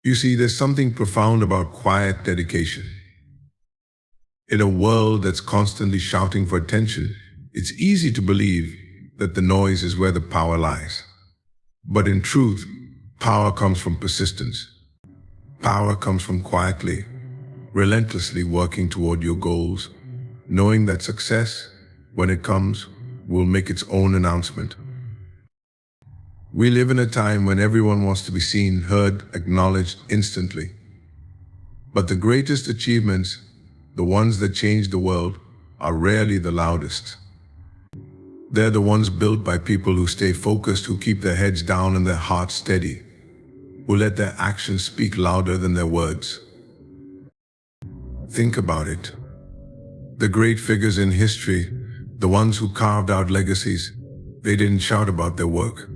You see, there's something profound about quiet dedication. In a world that's constantly shouting for attention, it's easy to believe that the noise is where the power lies. But in truth, power comes from persistence. Power comes from quietly, relentlessly working toward your goals, knowing that success, when it comes, will make its own announcement. We live in a time when everyone wants to be seen, heard, acknowledged instantly. But the greatest achievements, the ones that change the world, are rarely the loudest. They're the ones built by people who stay focused, who keep their heads down and their hearts steady, who let their actions speak louder than their words. Think about it. The great figures in history, the ones who carved out legacies, they didn't shout about their work.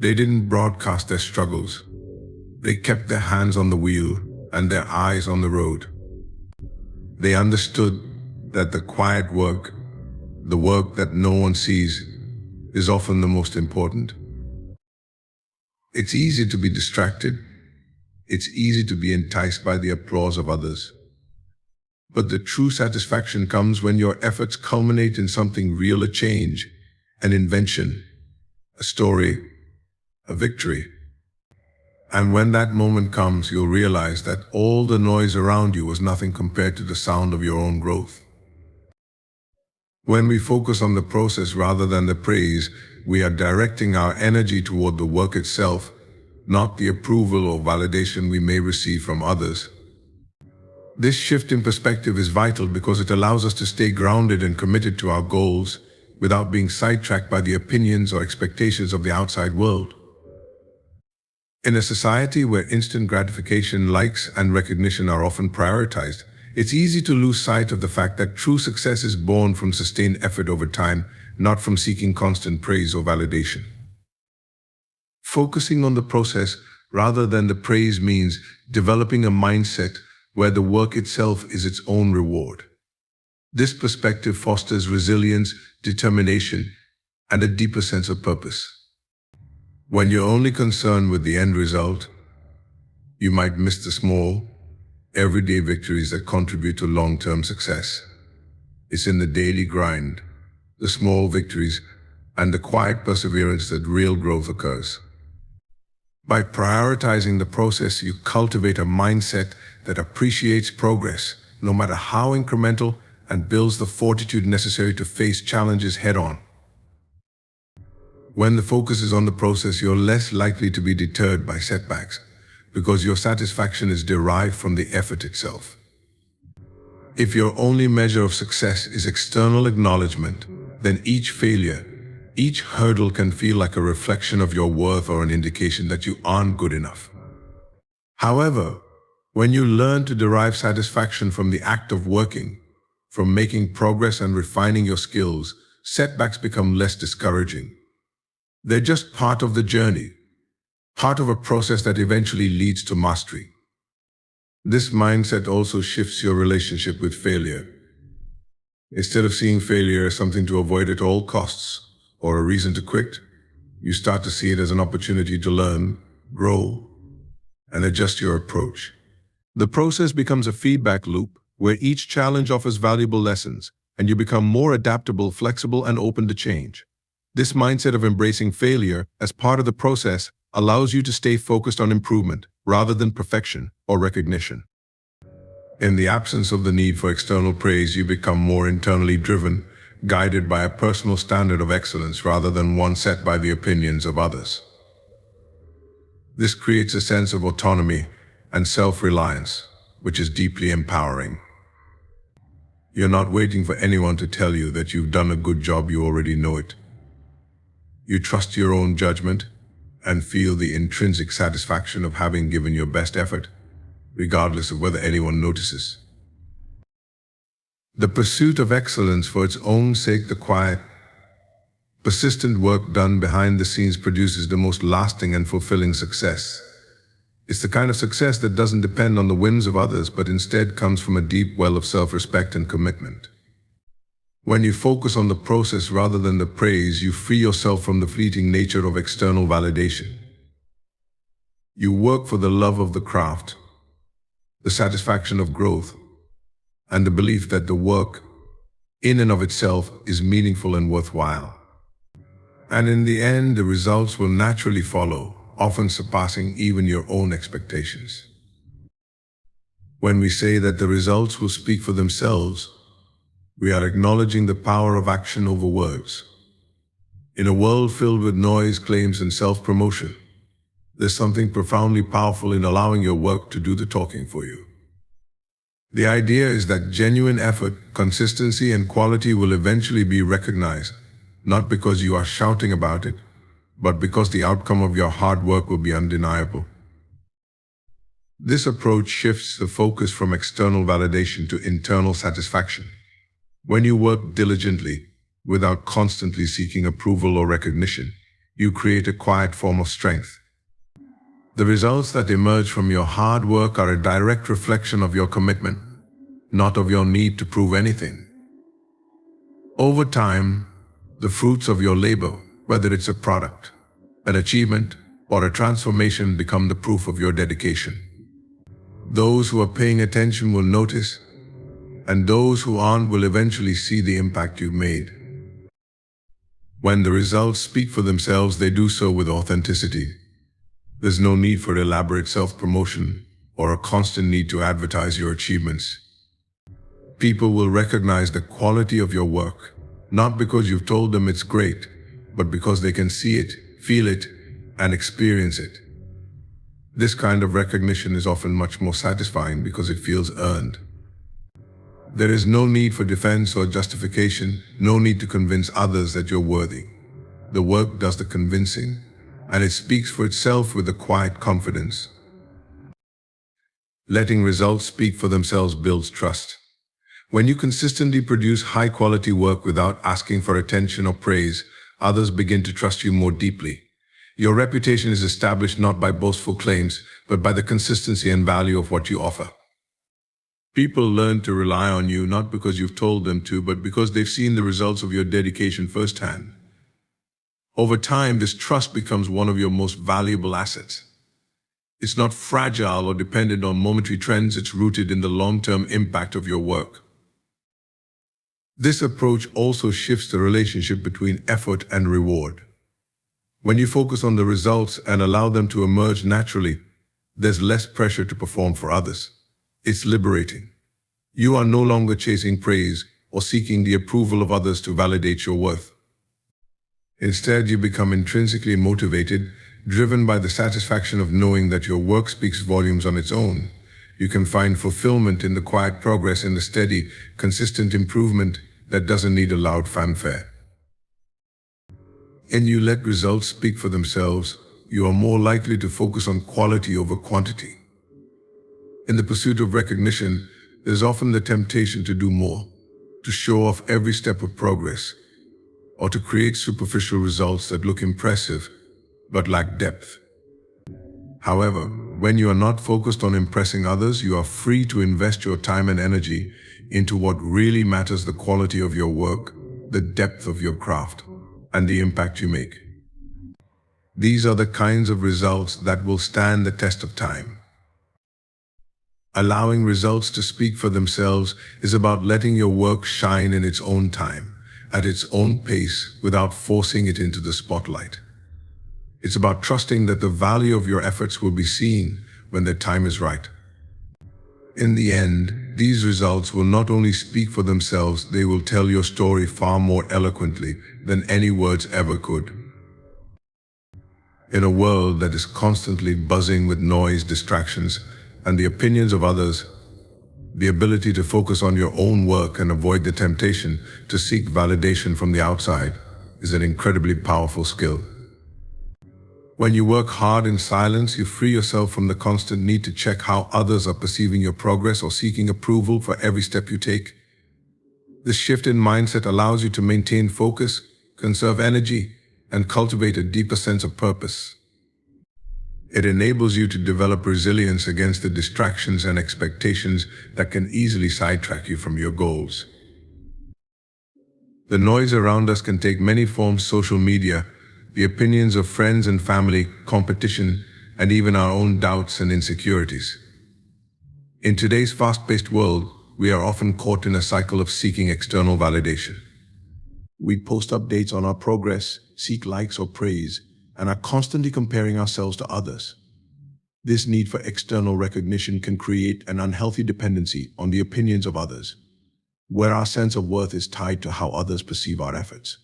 They didn't broadcast their struggles. They kept their hands on the wheel and their eyes on the road. They understood that the quiet work, the work that no one sees, is often the most important. It's easy to be distracted. It's easy to be enticed by the applause of others. But the true satisfaction comes when your efforts culminate in something real, a change, an invention, a story, a victory. And when that moment comes, you'll realize that all the noise around you was nothing compared to the sound of your own growth. When we focus on the process rather than the praise, we are directing our energy toward the work itself, not the approval or validation we may receive from others. This shift in perspective is vital because it allows us to stay grounded and committed to our goals without being sidetracked by the opinions or expectations of the outside world. In a society where instant gratification, likes, and recognition are often prioritized, it's easy to lose sight of the fact that true success is born from sustained effort over time, not from seeking constant praise or validation. Focusing on the process rather than the praise means developing a mindset where the work itself is its own reward. This perspective fosters resilience, determination, and a deeper sense of purpose. When you're only concerned with the end result, you might miss the small, everyday victories that contribute to long-term success. It's in the daily grind, the small victories, and the quiet perseverance that real growth occurs. By prioritizing the process, you cultivate a mindset that appreciates progress, no matter how incremental, and builds the fortitude necessary to face challenges head-on. When the focus is on the process, you're less likely to be deterred by setbacks, because your satisfaction is derived from the effort itself. If your only measure of success is external acknowledgement, then each failure, each hurdle can feel like a reflection of your worth or an indication that you aren't good enough. However, when you learn to derive satisfaction from the act of working, from making progress and refining your skills, setbacks become less discouraging. They're just part of the journey, part of a process that eventually leads to mastery. This mindset also shifts your relationship with failure. Instead of seeing failure as something to avoid at all costs or a reason to quit, you start to see it as an opportunity to learn, grow, and adjust your approach. The process becomes a feedback loop where each challenge offers valuable lessons, and you become more adaptable, flexible, and open to change. This mindset of embracing failure as part of the process allows you to stay focused on improvement rather than perfection or recognition. In the absence of the need for external praise, you become more internally driven, guided by a personal standard of excellence rather than one set by the opinions of others. This creates a sense of autonomy and self-reliance, which is deeply empowering. You're not waiting for anyone to tell you that you've done a good job, you already know it. You trust your own judgment and feel the intrinsic satisfaction of having given your best effort, regardless of whether anyone notices. The pursuit of excellence for its own sake, the quiet, persistent work done behind the scenes produces the most lasting and fulfilling success. It's the kind of success that doesn't depend on the whims of others, but instead comes from a deep well of self-respect and commitment. When you focus on the process rather than the praise, you free yourself from the fleeting nature of external validation. You work for the love of the craft, the satisfaction of growth, and the belief that the work, in and of itself, is meaningful and worthwhile. And in the end, the results will naturally follow, often surpassing even your own expectations. When we say that the results will speak for themselves, we are acknowledging the power of action over words. In a world filled with noise, claims, and self-promotion, there's something profoundly powerful in allowing your work to do the talking for you. The idea is that genuine effort, consistency, and quality will eventually be recognized, not because you are shouting about it, but because the outcome of your hard work will be undeniable. This approach shifts the focus from external validation to internal satisfaction. When you work diligently, without constantly seeking approval or recognition, you create a quiet form of strength. The results that emerge from your hard work are a direct reflection of your commitment, not of your need to prove anything. Over time, the fruits of your labor, whether it's a product, an achievement, or a transformation, become the proof of your dedication. Those who are paying attention will notice, and those who aren't will eventually see the impact you've made. When the results speak for themselves, they do so with authenticity. There's no need for elaborate self-promotion or a constant need to advertise your achievements. People will recognize the quality of your work, not because you've told them it's great, but because they can see it, feel it, and experience it. This kind of recognition is often much more satisfying because it feels earned. There is no need for defense or justification, no need to convince others that you're worthy. The work does the convincing, and it speaks for itself with a quiet confidence. Letting results speak for themselves builds trust. When you consistently produce high-quality work without asking for attention or praise, others begin to trust you more deeply. Your reputation is established not by boastful claims, but by the consistency and value of what you offer. People learn to rely on you not because you've told them to, but because they've seen the results of your dedication firsthand. Over time, this trust becomes one of your most valuable assets. It's not fragile or dependent on momentary trends, it's rooted in the long-term impact of your work. This approach also shifts the relationship between effort and reward. When you focus on the results and allow them to emerge naturally, there's less pressure to perform for others. It's liberating. You are no longer chasing praise or seeking the approval of others to validate your worth. Instead, you become intrinsically motivated, driven by the satisfaction of knowing that your work speaks volumes on its own. You can find fulfillment in the quiet progress, in the steady, consistent improvement that doesn't need a loud fanfare. And you let results speak for themselves, you are more likely to focus on quality over quantity. In the pursuit of recognition, there's often the temptation to do more, to show off every step of progress, or to create superficial results that look impressive but lack depth. However, when you are not focused on impressing others, you are free to invest your time and energy into what really matters: the quality of your work, the depth of your craft, and the impact you make. These are the kinds of results that will stand the test of time. Allowing results to speak for themselves is about letting your work shine in its own time, at its own pace, without forcing it into the spotlight. It's about trusting that the value of your efforts will be seen when the time is right. In the end, these results will not only speak for themselves, they will tell your story far more eloquently than any words ever could. In a world that is constantly buzzing with noise, distractions, and the opinions of others, the ability to focus on your own work and avoid the temptation to seek validation from the outside is an incredibly powerful skill. When you work hard in silence, you free yourself from the constant need to check how others are perceiving your progress or seeking approval for every step you take. This shift in mindset allows you to maintain focus, conserve energy, and cultivate a deeper sense of purpose. It enables you to develop resilience against the distractions and expectations that can easily sidetrack you from your goals. The noise around us can take many forms: social media, the opinions of friends and family, competition, and even our own doubts and insecurities. In today's fast-paced world, we are often caught in a cycle of seeking external validation. We post updates on our progress, seek likes or praise, and are constantly comparing ourselves to others. This need for external recognition can create an unhealthy dependency on the opinions of others, where our sense of worth is tied to how others perceive our efforts.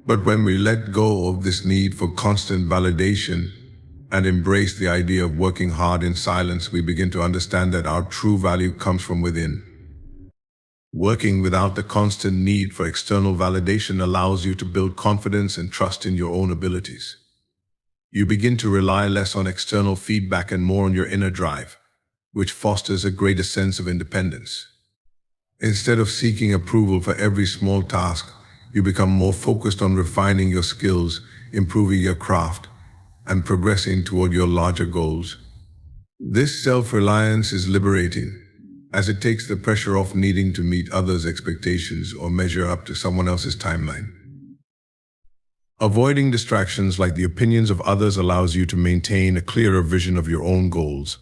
But when we let go of this need for constant validation and embrace the idea of working hard in silence, we begin to understand that our true value comes from within. Working without the constant need for external validation allows you to build confidence and trust in your own abilities. You begin to rely less on external feedback and more on your inner drive, which fosters a greater sense of independence. Instead of seeking approval for every small task, you become more focused on refining your skills, improving your craft, and progressing toward your larger goals. This self-reliance is liberating, as it takes the pressure off needing to meet others' expectations or measure up to someone else's timeline. Avoiding distractions like the opinions of others allows you to maintain a clearer vision of your own goals.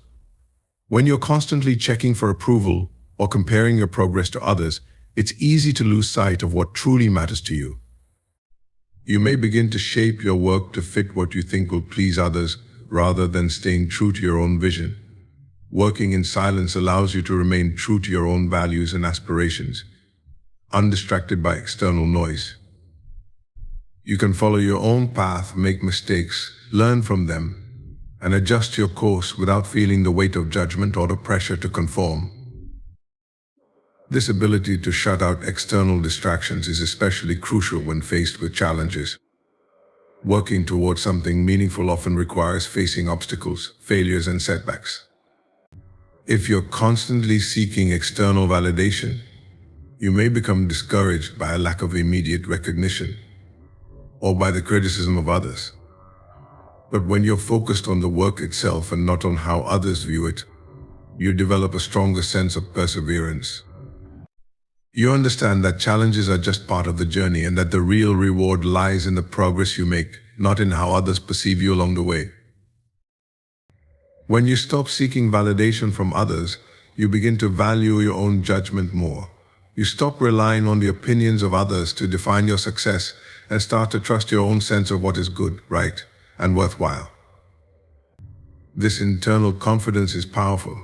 When you're constantly checking for approval or comparing your progress to others, it's easy to lose sight of what truly matters to you. You may begin to shape your work to fit what you think will please others rather than staying true to your own vision. Working in silence allows you to remain true to your own values and aspirations, undistracted by external noise. You can follow your own path, make mistakes, learn from them, and adjust your course without feeling the weight of judgment or the pressure to conform. This ability to shut out external distractions is especially crucial when faced with challenges. Working towards something meaningful often requires facing obstacles, failures, and setbacks. If you're constantly seeking external validation, you may become discouraged by a lack of immediate recognition or by the criticism of others. But when you're focused on the work itself and not on how others view it, you develop a stronger sense of perseverance. You understand that challenges are just part of the journey and that the real reward lies in the progress you make, not in how others perceive you along the way. When you stop seeking validation from others, you begin to value your own judgment more. You stop relying on the opinions of others to define your success and start to trust your own sense of what is good, right, and worthwhile. This internal confidence is powerful.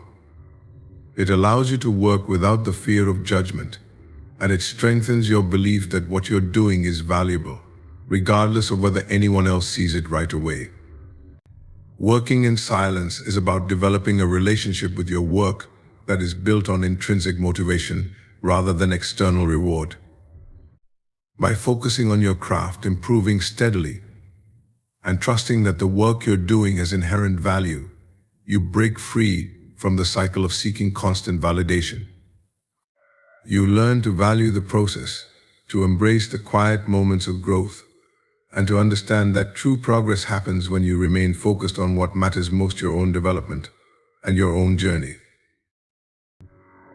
It allows you to work without the fear of judgment, and it strengthens your belief that what you're doing is valuable, regardless of whether anyone else sees it right away. Working in silence is about developing a relationship with your work that is built on intrinsic motivation rather than external reward. By focusing on your craft, improving steadily, and trusting that the work you're doing has inherent value, you break free from the cycle of seeking constant validation. You learn to value the process, to embrace the quiet moments of growth, and to understand that true progress happens when you remain focused on what matters most: your own development and your own journey.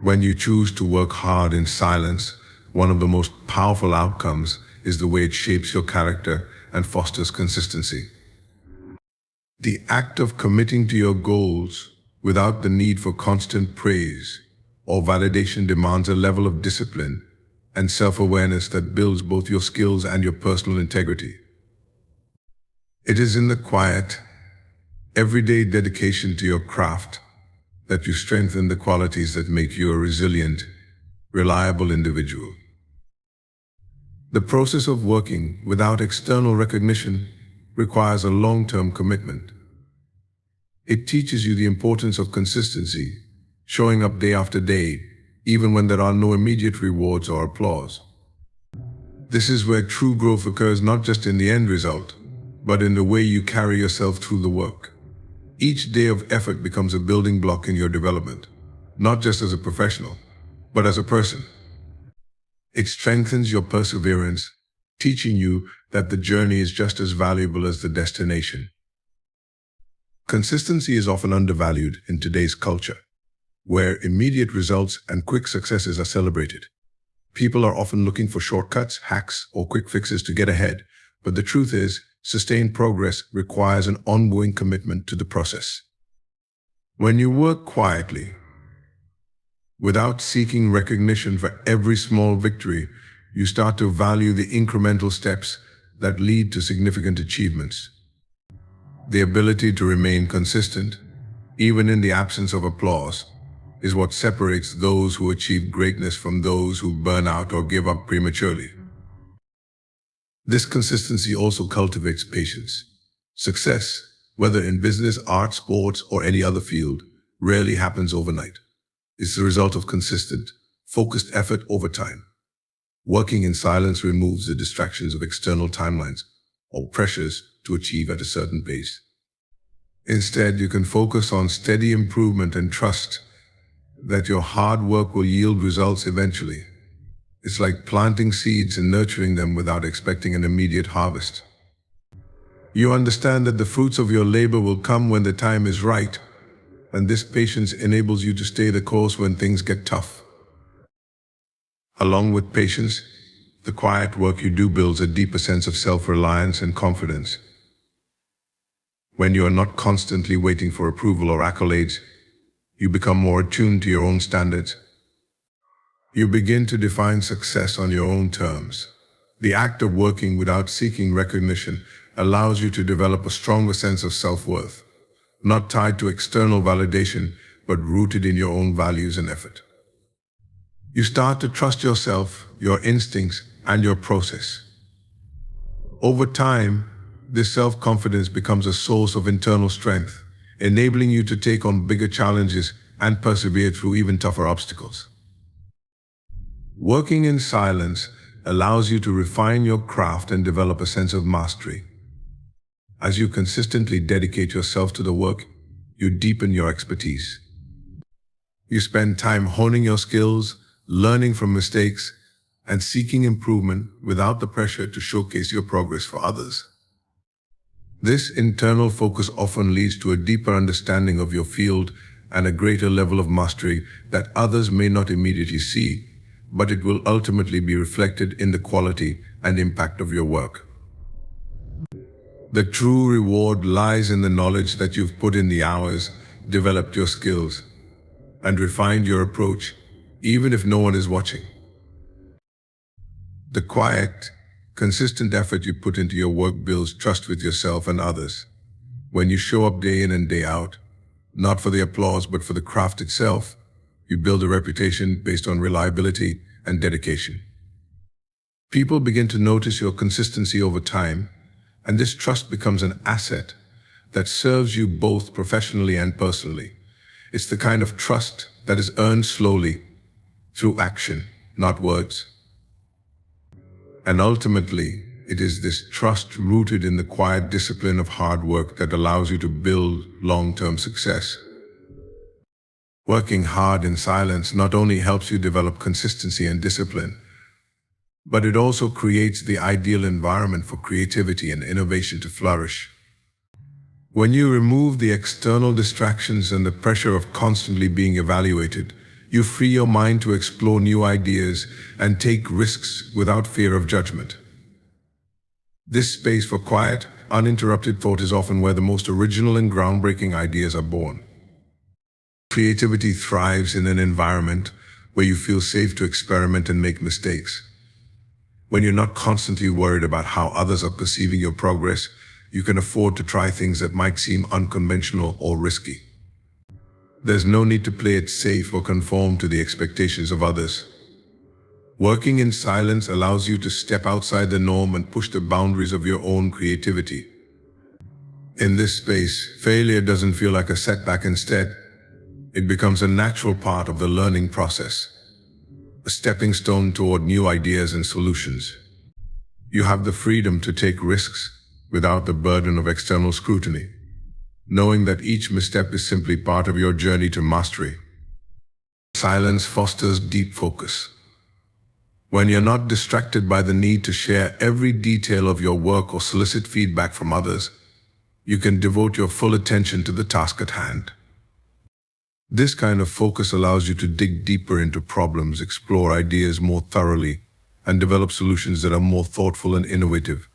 When you choose to work hard in silence, one of the most powerful outcomes is the way it shapes your character and fosters consistency. The act of committing to your goals without the need for constant praise or validation demands a level of discipline and self-awareness that builds both your skills and your personal integrity. It is in the quiet, everyday dedication to your craft that you strengthen the qualities that make you a resilient, reliable individual. The process of working without external recognition requires a long-term commitment. It teaches you the importance of consistency, showing up day after day, even when there are no immediate rewards or applause. This is where true growth occurs, not just in the end result, but in the way you carry yourself through the work. Each day of effort becomes a building block in your development, not just as a professional, but as a person. It strengthens your perseverance, teaching you that the journey is just as valuable as the destination. Consistency is often undervalued in today's culture, where immediate results and quick successes are celebrated. People are often looking for shortcuts, hacks, or quick fixes to get ahead, but the truth is, Sustained progress requires an ongoing commitment to the process. When you work quietly, without seeking recognition for every small victory, you start to value the incremental steps that lead to significant achievements. The ability to remain consistent, even in the absence of applause, is what separates those who achieve greatness from those who burn out or give up prematurely. This consistency also cultivates patience. Success, whether in business, art, sports, or any other field, rarely happens overnight. It's the result of consistent, focused effort over time. Working in silence removes the distractions of external timelines or pressures to achieve at a certain pace. Instead, you can focus on steady improvement and trust that your hard work will yield results eventually. It's like planting seeds and nurturing them without expecting an immediate harvest. You understand that the fruits of your labor will come when the time is right, and this patience enables you to stay the course when things get tough. Along with patience, the quiet work you do builds a deeper sense of self-reliance and confidence. When you are not constantly waiting for approval or accolades, you become more attuned to your own standards. You begin to define success on your own terms. The act of working without seeking recognition allows you to develop a stronger sense of self-worth, not tied to external validation, but rooted in your own values and effort. You start to trust yourself, your instincts, and your process. Over time, this self-confidence becomes a source of internal strength, enabling you to take on bigger challenges and persevere through even tougher obstacles. Working in silence allows you to refine your craft and develop a sense of mastery. As you consistently dedicate yourself to the work, you deepen your expertise. You spend time honing your skills, learning from mistakes, and seeking improvement without the pressure to showcase your progress for others. This internal focus often leads to a deeper understanding of your field and a greater level of mastery that others may not immediately see, but it will ultimately be reflected in the quality and impact of your work. The true reward lies in the knowledge that you've put in the hours, developed your skills, and refined your approach, even if no one is watching. The quiet, consistent effort you put into your work builds trust with yourself and others. When you show up day in and day out, not for the applause but for the craft itself, you build a reputation based on reliability and dedication. People begin to notice your consistency over time, and this trust becomes an asset that serves you both professionally and personally. It's the kind of trust that is earned slowly through action, not words. And ultimately, it is this trust rooted in the quiet discipline of hard work that allows you to build long-term success. Working hard in silence not only helps you develop consistency and discipline, but it also creates the ideal environment for creativity and innovation to flourish. When you remove the external distractions and the pressure of constantly being evaluated, you free your mind to explore new ideas and take risks without fear of judgment. This space for quiet, uninterrupted thought is often where the most original and groundbreaking ideas are born. Creativity thrives in an environment where you feel safe to experiment and make mistakes. When you're not constantly worried about how others are perceiving your progress, you can afford to try things that might seem unconventional or risky. There's no need to play it safe or conform to the expectations of others. Working in silence allows you to step outside the norm and push the boundaries of your own creativity. In this space, failure doesn't feel like a setback. Instead, it becomes a natural part of the learning process, a stepping stone toward new ideas and solutions. You have the freedom to take risks without the burden of external scrutiny, knowing that each misstep is simply part of your journey to mastery. Silence fosters deep focus. When you're not distracted by the need to share every detail of your work or solicit feedback from others, you can devote your full attention to the task at hand. This kind of focus allows you to dig deeper into problems, explore ideas more thoroughly, and develop solutions that are more thoughtful and innovative.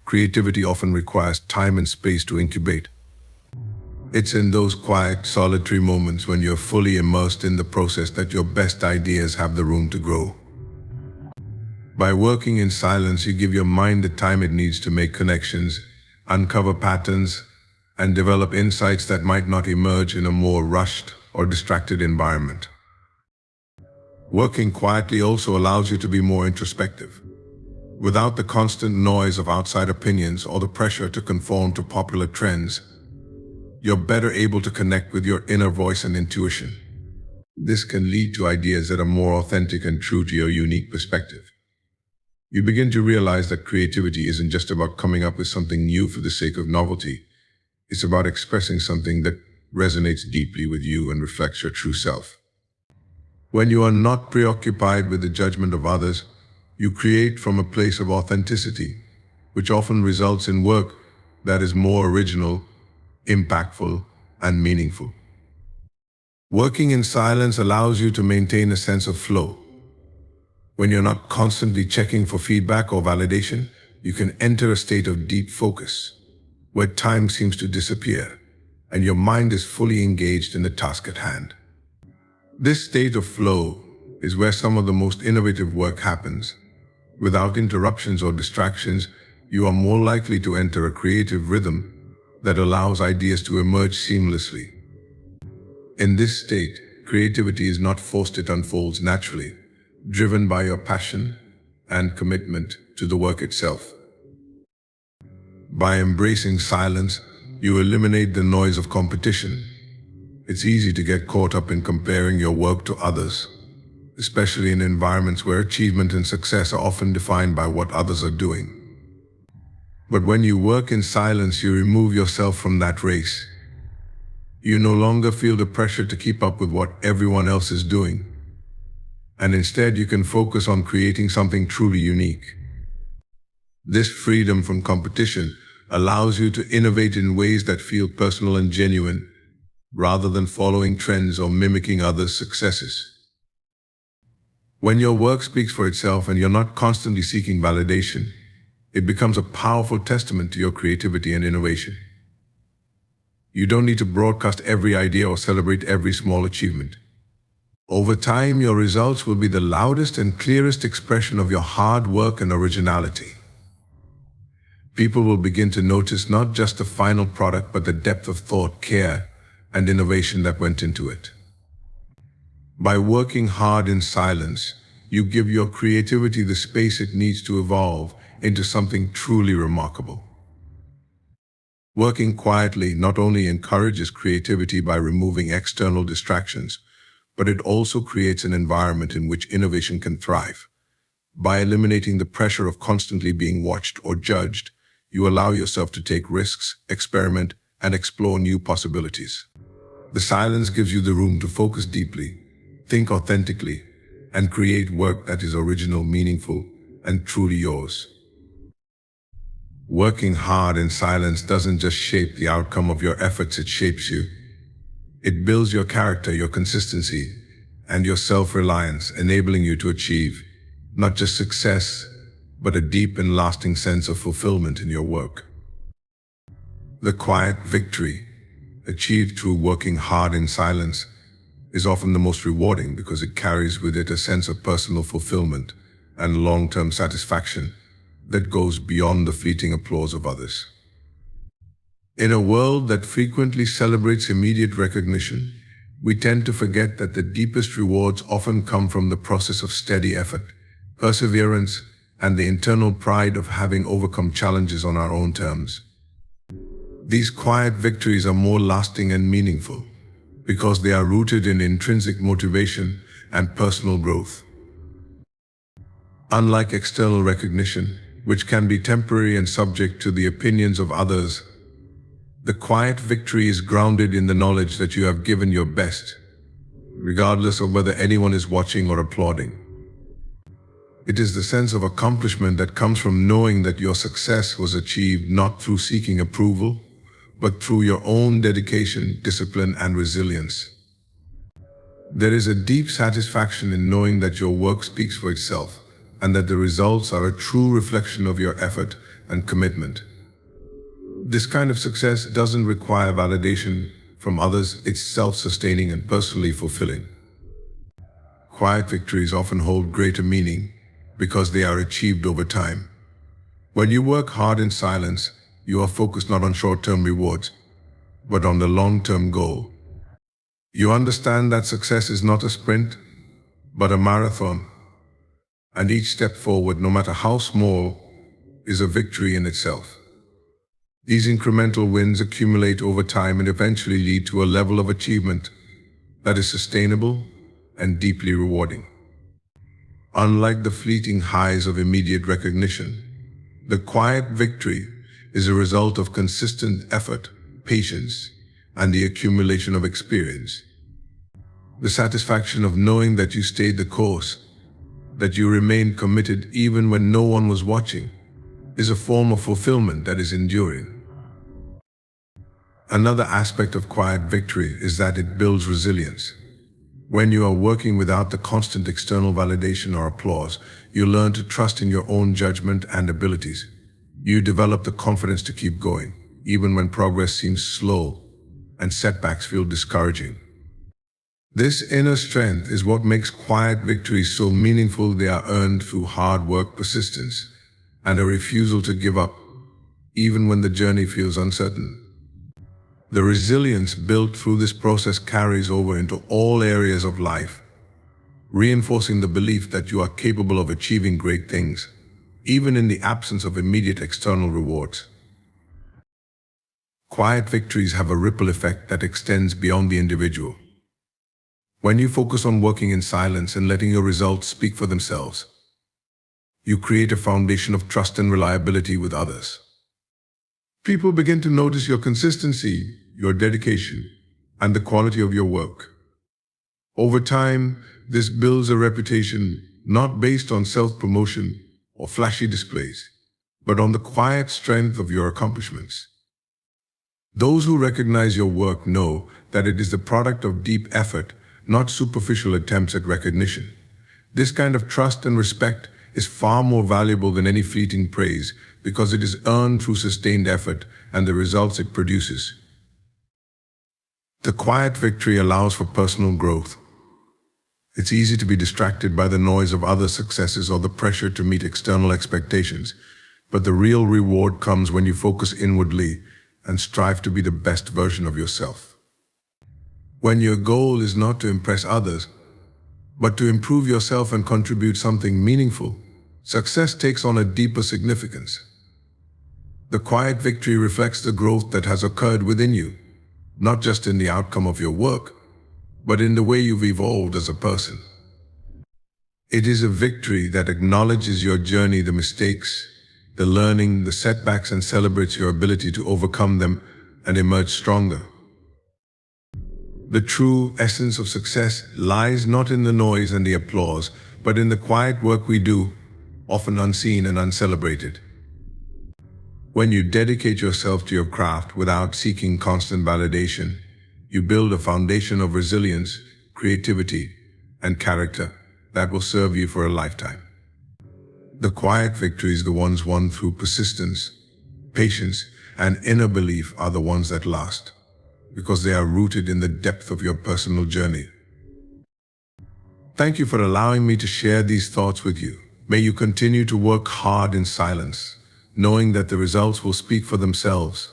creativity often requires time and space to incubate. It's in those quiet, solitary moments when you're fully immersed in the process that your best ideas have the room to grow. By working in silence, you give your mind the time it needs to make connections, uncover patterns, and develop insights that might not emerge in a more rushed or distracted environment. Working quietly also allows you to be more introspective. Without the constant noise of outside opinions or the pressure to conform to popular trends, you're better able to connect with your inner voice and intuition. This can lead to ideas that are more authentic and true to your unique perspective. You begin to realize that creativity isn't just about coming up with something new for the sake of novelty. It's about expressing something that resonates deeply with you and reflects your true self. When you are not preoccupied with the judgment of others, you create from a place of authenticity, which often results in work that is more original, impactful, and meaningful. Working in silence allows you to maintain a sense of flow. When you're not constantly checking for feedback or validation, you can enter a state of deep focus, where time seems to disappear, and your mind is fully engaged in the task at hand. This state of flow is where some of the most innovative work happens. Without interruptions or distractions, you are more likely to enter a creative rhythm that allows ideas to emerge seamlessly. In this state, creativity is not forced, it unfolds naturally, driven by your passion and commitment to the work itself. By embracing silence, you eliminate the noise of competition. It's easy to get caught up in comparing your work to others, especially in environments where achievement and success are often defined by what others are doing. But when you work in silence, you remove yourself from that race. You no longer feel the pressure to keep up with what everyone else is doing, and instead you can focus on creating something truly unique. This freedom from competition allows you to innovate in ways that feel personal and genuine, rather than following trends or mimicking others' successes. When your work speaks for itself and you're not constantly seeking validation, it becomes a powerful testament to your creativity and innovation. You don't need to broadcast every idea or celebrate every small achievement. Over time, your results will be the loudest and clearest expression of your hard work and originality. People will begin to notice not just the final product, but the depth of thought, care, and innovation that went into it. By working hard in silence, you give your creativity the space it needs to evolve into something truly remarkable. Working quietly not only encourages creativity by removing external distractions, but it also creates an environment in which innovation can thrive. By eliminating the pressure of constantly being watched or judged, you allow yourself to take risks, experiment, and explore new possibilities. The silence gives you the room to focus deeply, think authentically, and create work that is original, meaningful, and truly yours. Working hard in silence doesn't just shape the outcome of your efforts, it shapes you. It builds your character, your consistency, and your self-reliance, enabling you to achieve not just success, but a deep and lasting sense of fulfillment in your work. The quiet victory, achieved through working hard in silence, is often the most rewarding because it carries with it a sense of personal fulfillment and long-term satisfaction that goes beyond the fleeting applause of others. In a world that frequently celebrates immediate recognition, we tend to forget that the deepest rewards often come from the process of steady effort, perseverance, and the internal pride of having overcome challenges on our own terms. These quiet victories are more lasting and meaningful because they are rooted in intrinsic motivation and personal growth. Unlike external recognition, which can be temporary and subject to the opinions of others, the quiet victory is grounded in the knowledge that you have given your best, regardless of whether anyone is watching or applauding. It is the sense of accomplishment that comes from knowing that your success was achieved not through seeking approval, but through your own dedication, discipline, and resilience. There is a deep satisfaction in knowing that your work speaks for itself, and that the results are a true reflection of your effort and commitment. This kind of success doesn't require validation from others, it's self-sustaining and personally fulfilling. Quiet victories often hold greater meaning because they are achieved over time. When you work hard in silence, you are focused not on short-term rewards, but on the long-term goal. You understand that success is not a sprint, but a marathon, and each step forward, no matter how small, is a victory in itself. These incremental wins accumulate over time and eventually lead to a level of achievement that is sustainable and deeply rewarding. Unlike the fleeting highs of immediate recognition, the quiet victory is a result of consistent effort, patience, and the accumulation of experience. The satisfaction of knowing that you stayed the course, that you remained committed even when no one was watching, is a form of fulfillment that is enduring. Another aspect of quiet victory is that it builds resilience. When you are working without the constant external validation or applause, you learn to trust in your own judgment and abilities. You develop the confidence to keep going, even when progress seems slow and setbacks feel discouraging. This inner strength is what makes quiet victories so meaningful. They are earned through hard work, persistence, and a refusal to give up, even when the journey feels uncertain. The resilience built through this process carries over into all areas of life, reinforcing the belief that you are capable of achieving great things, even in the absence of immediate external rewards. Quiet victories have a ripple effect that extends beyond the individual. When you focus on working in silence and letting your results speak for themselves, you create a foundation of trust and reliability with others. People begin to notice your consistency, your dedication, and the quality of your work. Over time, this builds a reputation not based on self-promotion or flashy displays, but on the quiet strength of your accomplishments. Those who recognize your work know that it is the product of deep effort, not superficial attempts at recognition. This kind of trust and respect is far more valuable than any fleeting praise because it is earned through sustained effort and the results it produces. The quiet victory allows for personal growth. It's easy to be distracted by the noise of other successes or the pressure to meet external expectations, but the real reward comes when you focus inwardly and strive to be the best version of yourself. When your goal is not to impress others, but to improve yourself and contribute something meaningful, success takes on a deeper significance. The quiet victory reflects the growth that has occurred within you, not just in the outcome of your work, but in the way you've evolved as a person. It is a victory that acknowledges your journey, the mistakes, the learning, the setbacks, and celebrates your ability to overcome them and emerge stronger. The true essence of success lies not in the noise and the applause, but in the quiet work we do, often unseen and uncelebrated. When you dedicate yourself to your craft without seeking constant validation, you build a foundation of resilience, creativity, and character that will serve you for a lifetime. The quiet victories, the ones won through persistence, patience, and inner belief, are the ones that last, because they are rooted in the depth of your personal journey. Thank you for allowing me to share these thoughts with you. May you continue to work hard in silence, knowing that the results will speak for themselves,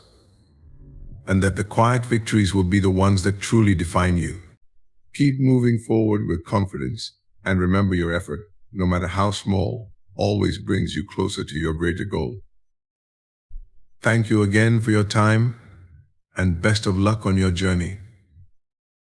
and that the quiet victories will be the ones that truly define you. Keep moving forward with confidence, and remember, your effort, no matter how small, always brings you closer to your greater goal. Thank you again for your time, and best of luck on your journey.